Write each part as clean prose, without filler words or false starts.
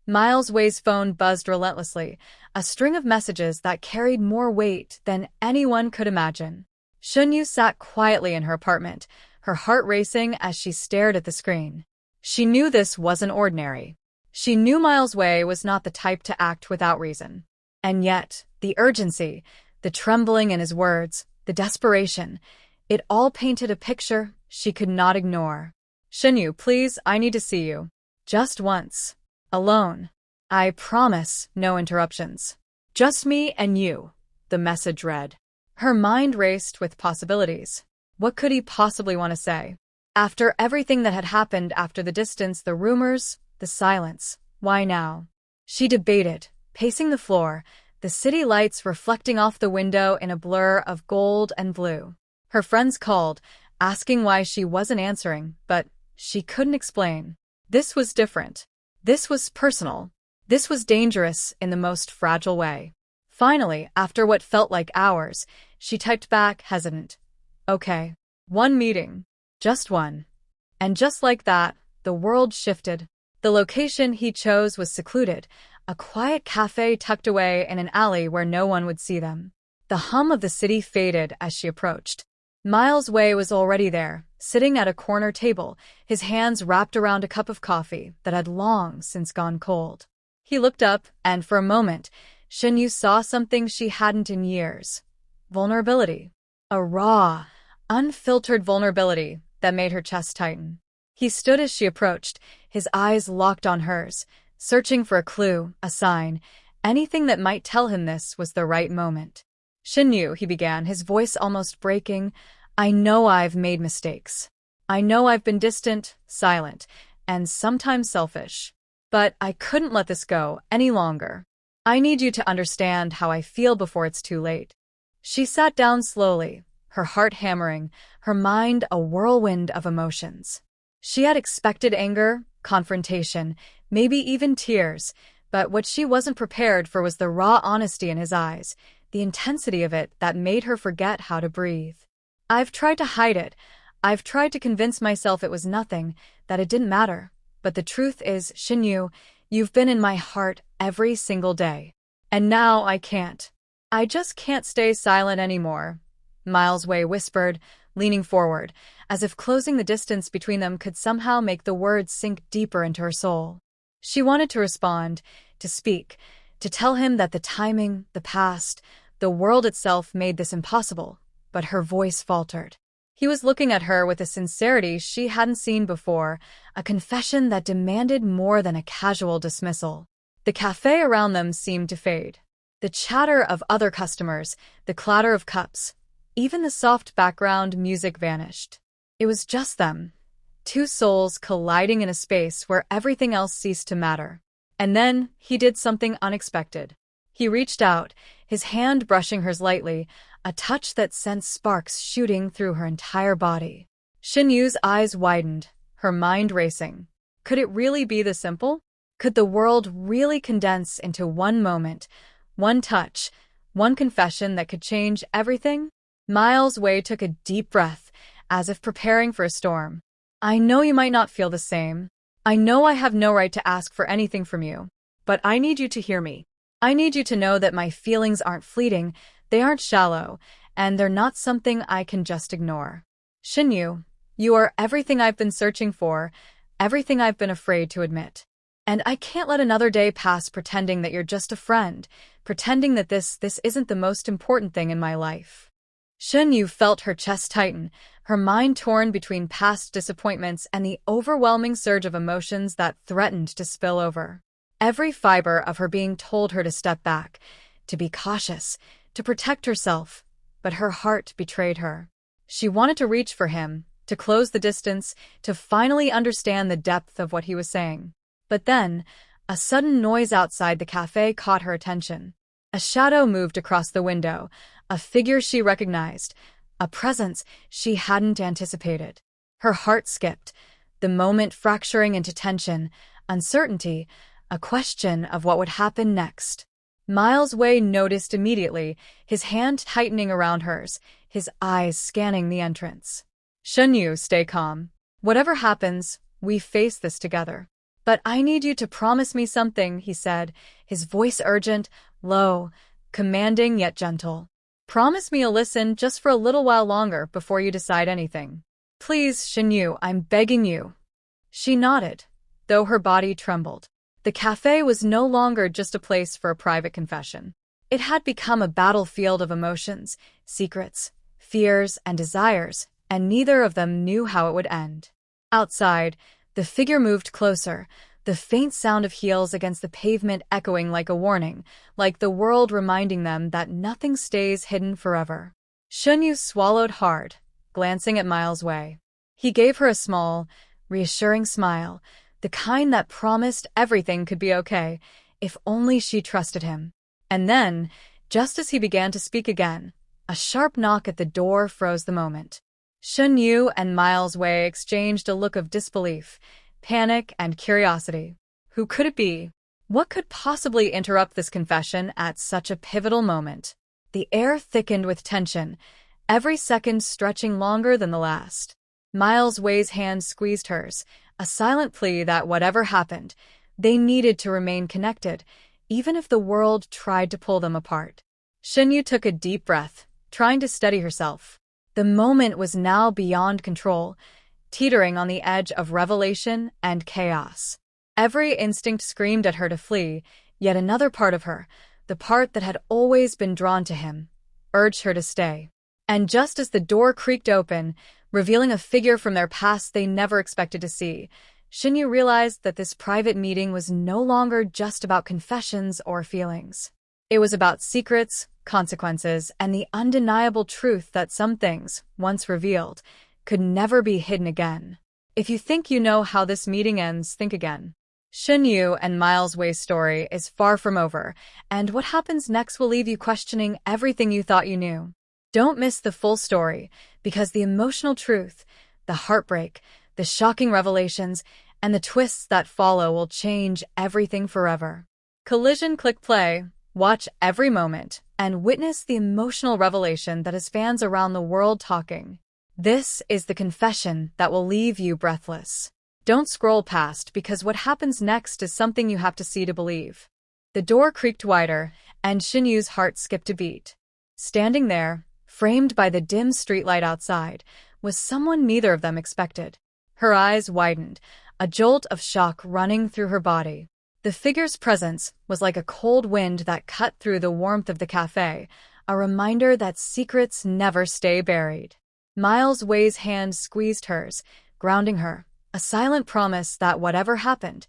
Miles Wei's phone buzzed relentlessly, a string of messages that carried more weight than anyone could imagine. Shen Yue sat quietly in her apartment, her heart racing as she stared at the screen. She knew this wasn't ordinary. She knew Miles Wei was not the type to act without reason. And yet, the urgency, the trembling in his words, the desperation, it all painted a picture she could not ignore. "Shen Yue, please, I need to see you. Just once. Alone. I promise, no interruptions. Just me and you," the message read. Her mind raced with possibilities. What could he possibly want to say? After everything that had happened, after the distance, the rumors, the silence, why now? She debated, pacing the floor, the city lights reflecting off the window in a blur of gold and blue. Her friends called, asking why she wasn't answering, but she couldn't explain. This was different. This was personal. This was dangerous in the most fragile way. Finally, after what felt like hours, she typed back, hesitant. "Okay. One meeting. Just one." And just like that, the world shifted. The location he chose was secluded, a quiet cafe tucked away in an alley where no one would see them. The hum of the city faded as she approached. Miles Wei was already there, sitting at a corner table, his hands wrapped around a cup of coffee that had long since gone cold. He looked up, and for a moment, Shen Yue saw something she hadn't in years. Vulnerability. A raw, unfiltered vulnerability that made her chest tighten. He stood as she approached, his eyes locked on hers, searching for a clue, a sign, anything that might tell him this was the right moment. "Shen Yue," he began, his voice almost breaking, "I know I've made mistakes. I know I've been distant, silent, and sometimes selfish. But I couldn't let this go any longer. I need you to understand how I feel before it's too late." She sat down slowly, her heart hammering, her mind a whirlwind of emotions. She had expected anger, confrontation, maybe even tears, but what she wasn't prepared for was the raw honesty in his eyes, the intensity of it that made her forget how to breathe. "I've tried to hide it. I've tried to convince myself it was nothing, that it didn't matter. But the truth is, Shen Yue, you've been in my heart every single day. And now I can't. I just can't stay silent anymore," Miles Wei whispered, leaning forward, as if closing the distance between them could somehow make the words sink deeper into her soul. She wanted to respond, to speak, to tell him that the timing, the past, the world itself made this impossible, but her voice faltered. He was looking at her with a sincerity she hadn't seen before, a confession that demanded more than a casual dismissal. The cafe around them seemed to fade. The chatter of other customers, the clatter of cups, even the soft background music vanished. It was just them, two souls colliding in a space where everything else ceased to matter. And then he did something unexpected. He reached out, his hand brushing hers lightly, a touch that sent sparks shooting through her entire body. Shen Yue's eyes widened, her mind racing. Could it really be this simple? Could the world really condense into one moment, one touch, one confession that could change everything? Miles Wei took a deep breath, as if preparing for a storm. "I know you might not feel the same. I know I have no right to ask for anything from you. But I need you to hear me. I need you to know that my feelings aren't fleeting, they aren't shallow, and they're not something I can just ignore. Shen Yue, you are everything I've been searching for, everything I've been afraid to admit. And I can't let another day pass pretending that you're just a friend, pretending that this isn't the most important thing in my life." Shen Yue felt her chest tighten, her mind torn between past disappointments and the overwhelming surge of emotions that threatened to spill over. Every fiber of her being told her to step back, to be cautious, to protect herself, but her heart betrayed her. She wanted to reach for him, to close the distance, to finally understand the depth of what he was saying. But then, a sudden noise outside the cafe caught her attention. A shadow moved across the window, a figure she recognized, a presence she hadn't anticipated. Her heart skipped, the moment fracturing into tension, uncertainty, a question of what would happen next. Miles Wei noticed immediately, his hand tightening around hers, his eyes scanning the entrance. "Shen Yue, stay calm. Whatever happens, we face this together." "But I need you to promise me something," he said, his voice urgent, low, commanding yet gentle. "Promise me you'll listen just for a little while longer before you decide anything. Please, Shen Yue, I'm begging you." She nodded, though her body trembled. The cafe was no longer just a place for a private confession. It had become a battlefield of emotions, secrets, fears, and desires, and neither of them knew how it would end. Outside, the figure moved closer, the faint sound of heels against the pavement echoing like a warning, like the world reminding them that nothing stays hidden forever. Shen Yue swallowed hard, glancing at Miles Wei. He gave her a small, reassuring smile, the kind that promised everything could be okay, if only she trusted him. And then, just as he began to speak again, a sharp knock at the door froze the moment. Shen Yue and Miles Wei exchanged a look of disbelief, panic, and curiosity. Who could it be? What could possibly interrupt this confession at such a pivotal moment? The air thickened with tension, every second stretching longer than the last. Miles Wei's hand squeezed hers, a silent plea that whatever happened, they needed to remain connected, even if the world tried to pull them apart. Shen Yue took a deep breath, trying to steady herself. The moment was now beyond control, teetering on the edge of revelation and chaos. Every instinct screamed at her to flee, yet another part of her, the part that had always been drawn to him, urged her to stay. And just as the door creaked open, revealing a figure from their past they never expected to see, Shen Yue realized that this private meeting was no longer just about confessions or feelings. It was about secrets, consequences, and the undeniable truth that some things, once revealed, could never be hidden again. If you think you know how this meeting ends, think again. Shen Yue and Miles Wei's story is far from over, and what happens next will leave you questioning everything you thought you knew. Don't miss the full story, because the emotional truth, the heartbreak, the shocking revelations, and the twists that follow will change everything forever. Collision, click play, watch every moment, and witness the emotional revelation that has fans around the world talking. This is the confession that will leave you breathless. Don't scroll past, because what happens next is something you have to see to believe. The door creaked wider, and Shen Yue's heart skipped a beat. Standing there, framed by the dim streetlight outside, was someone neither of them expected. Her eyes widened, a jolt of shock running through her body. The figure's presence was like a cold wind that cut through the warmth of the cafe, a reminder that secrets never stay buried. Miles Wei's hand squeezed hers, grounding her, a silent promise that whatever happened,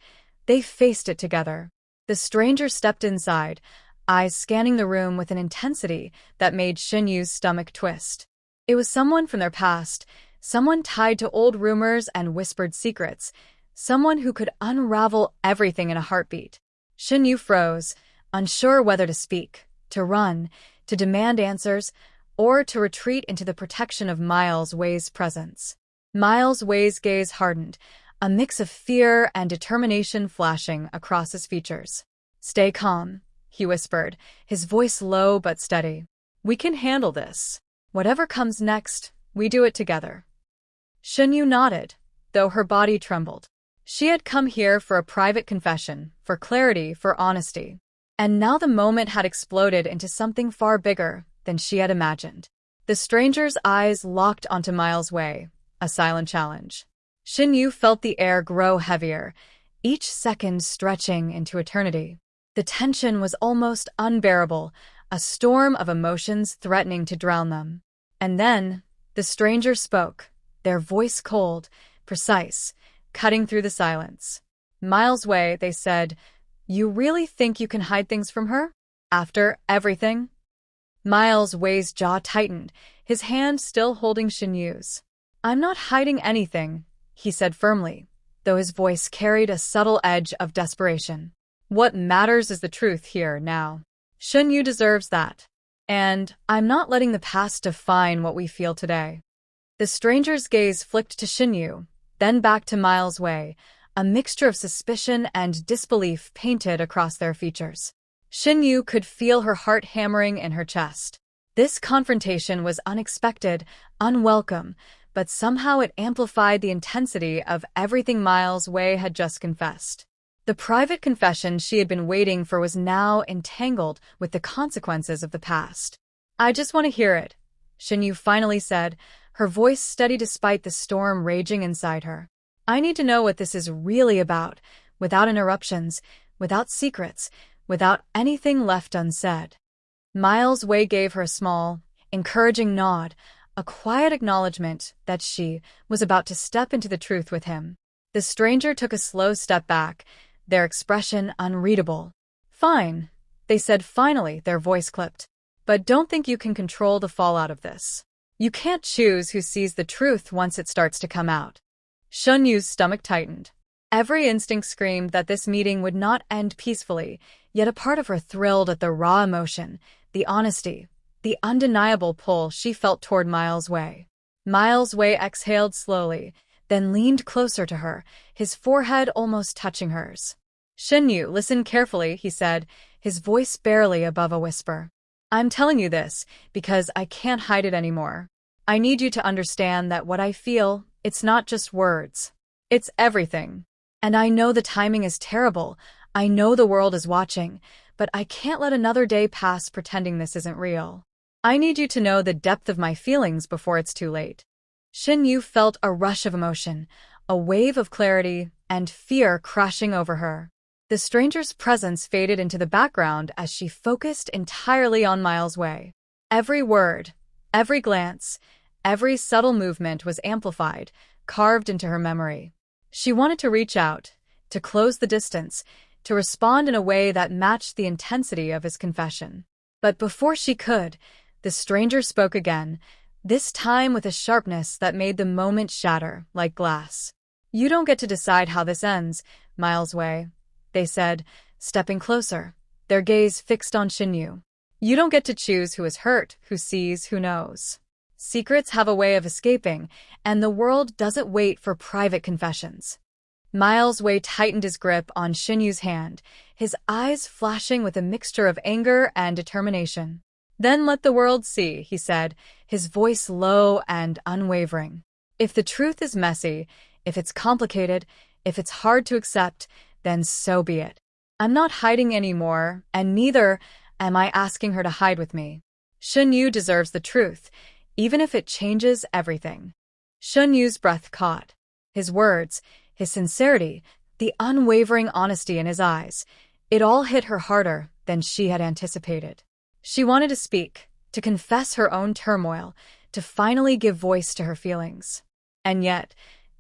they faced it together. The stranger stepped inside, eyes scanning the room with an intensity that made Shen Yue's stomach twist. It was someone from their past, someone tied to old rumors and whispered secrets, someone who could unravel everything in a heartbeat. Shen Yue froze, unsure whether to speak, to run, to demand answers, or to retreat into the protection of Miles Wei's presence. Miles Wei's gaze hardened, a mix of fear and determination flashing across his features. "Stay calm," he whispered, his voice low but steady. "We can handle this. Whatever comes next, we do it together." Shen Yue nodded, though her body trembled. She had come here for a private confession, for clarity, for honesty. And now the moment had exploded into something far bigger than she had imagined. The stranger's eyes locked onto Miles Wei, a silent challenge. Shen Yue felt the air grow heavier, each second stretching into eternity. The tension was almost unbearable, a storm of emotions threatening to drown them. And then, the stranger spoke, their voice cold, precise, cutting through the silence. "Miles Wei," they said, "you really think you can hide things from her? After everything?" Miles Wei's jaw tightened, his hand still holding Shen Yue's. "I'm not hiding anything," he said firmly, though his voice carried a subtle edge of desperation. "What matters is the truth here, now. Shen Yue deserves that. And I'm not letting the past define what we feel today." The stranger's gaze flicked to Shen Yue, then back to Miles Wei, a mixture of suspicion and disbelief painted across their features. Shen Yue could feel her heart hammering in her chest. This confrontation was unexpected, unwelcome, but somehow it amplified the intensity of everything Miles Wei had just confessed. The private confession she had been waiting for was now entangled with the consequences of the past. "I just want to hear it," Shen Yue finally said, her voice steady despite the storm raging inside her. "I need to know what this is really about, without interruptions, without secrets, without anything left unsaid." Miles Wei gave her a small, encouraging nod, a quiet acknowledgement that she was about to step into the truth with him. The stranger took a slow step back, their expression unreadable. "Fine," they said finally, their voice clipped. "But don't think you can control the fallout of this. You can't choose who sees the truth once it starts to come out." Shen Yu's stomach tightened. Every instinct screamed that this meeting would not end peacefully, yet a part of her thrilled at the raw emotion, the honesty, the undeniable pull she felt toward Miles Wei. Miles Wei exhaled slowly, then leaned closer to her, his forehead almost touching hers. "Shen Yue, listen carefully," he said, his voice barely above a whisper. "I'm telling you this because I can't hide it anymore. I need you to understand that what I feel, it's not just words. It's everything. And I know the timing is terrible, I know the world is watching, but I can't let another day pass pretending this isn't real. I need you to know the depth of my feelings before it's too late." Shen Yue felt a rush of emotion, a wave of clarity and fear crashing over her. The stranger's presence faded into the background as she focused entirely on Miles Wei. Every word, every glance, every subtle movement was amplified, carved into her memory. She wanted to reach out, to close the distance, to respond in a way that matched the intensity of his confession. But before she could, the stranger spoke again, this time with a sharpness that made the moment shatter like glass. "You don't get to decide how this ends, Miles Wei," they said, stepping closer, their gaze fixed on Shen Yue. "You don't get to choose who is hurt, who sees, who knows. Secrets have a way of escaping, and the world doesn't wait for private confessions." Miles Wei tightened his grip on Shen Yue's hand, his eyes flashing with a mixture of anger and determination. "Then let the world see," he said, his voice low and unwavering. "If the truth is messy, if it's complicated, if it's hard to accept, then so be it. I'm not hiding anymore, and neither am I asking her to hide with me. Shen Yue deserves the truth, even if it changes everything." Shen Yue's breath caught. His words, his sincerity, the unwavering honesty in his eyes, it all hit her harder than she had anticipated. She wanted to speak, to confess her own turmoil, to finally give voice to her feelings. And yet,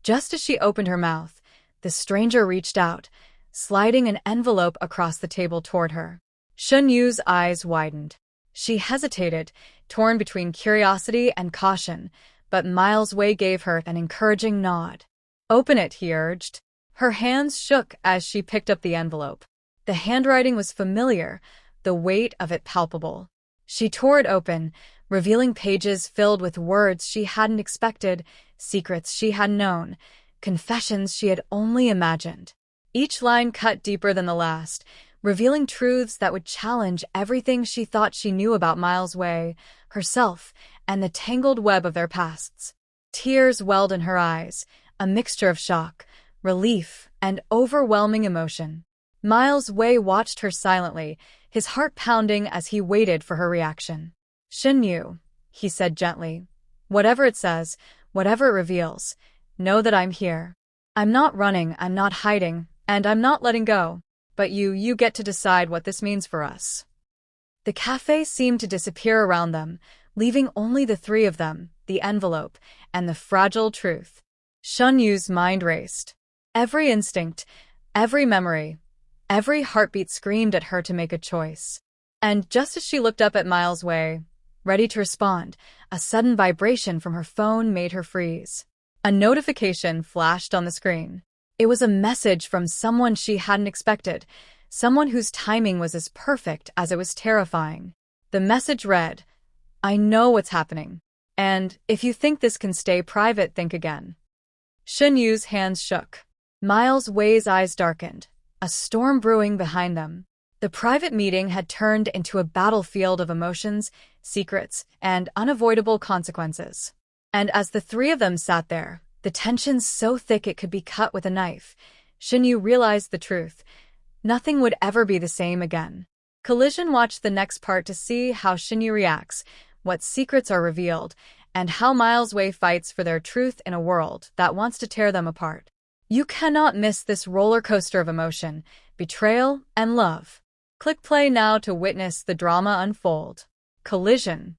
just as she opened her mouth, the stranger reached out, sliding an envelope across the table toward her. Shen Yue's eyes widened. She hesitated, torn between curiosity and caution, but Miles Wei gave her an encouraging nod. "Open it," he urged. Her hands shook as she picked up the envelope. The handwriting was familiar, the weight of it palpable. She tore it open, revealing pages filled with words she hadn't expected, secrets she hadn't known, confessions she had only imagined. Each line cut deeper than the last, revealing truths that would challenge everything she thought she knew about Miles Wei, herself, and the tangled web of their pasts. Tears welled in her eyes, a mixture of shock, relief, and overwhelming emotion. Miles Wei watched her silently, his heart pounding as he waited for her reaction. "Shen Yue," he said gently, "whatever it says, whatever it reveals, know that I'm here. I'm not running, I'm not hiding, and I'm not letting go. But you get to decide what this means for us." The cafe seemed to disappear around them, leaving only the three of them, the envelope, and the fragile truth. Shen Yue's mind raced. Every instinct, every memory, every heartbeat screamed at her to make a choice. And just as she looked up at Miles Wei, ready to respond, a sudden vibration from her phone made her freeze. A notification flashed on the screen. It was a message from someone she hadn't expected, someone whose timing was as perfect as it was terrifying. The message read, "I know what's happening. And if you think this can stay private, think again." Shen Yue's hands shook. Miles Wei's eyes darkened, a storm brewing behind them. The private meeting had turned into a battlefield of emotions, secrets, and unavoidable consequences. And as the three of them sat there, the tension so thick it could be cut with a knife, Shen Yue realized the truth. Nothing would ever be the same again. Collision watched the next part to see how Shen Yue reacts, what secrets are revealed, and how Miles Wei fights for their truth in a world that wants to tear them apart. You cannot miss this roller coaster of emotion, betrayal, and love. Click play now to witness the drama unfold. Collision.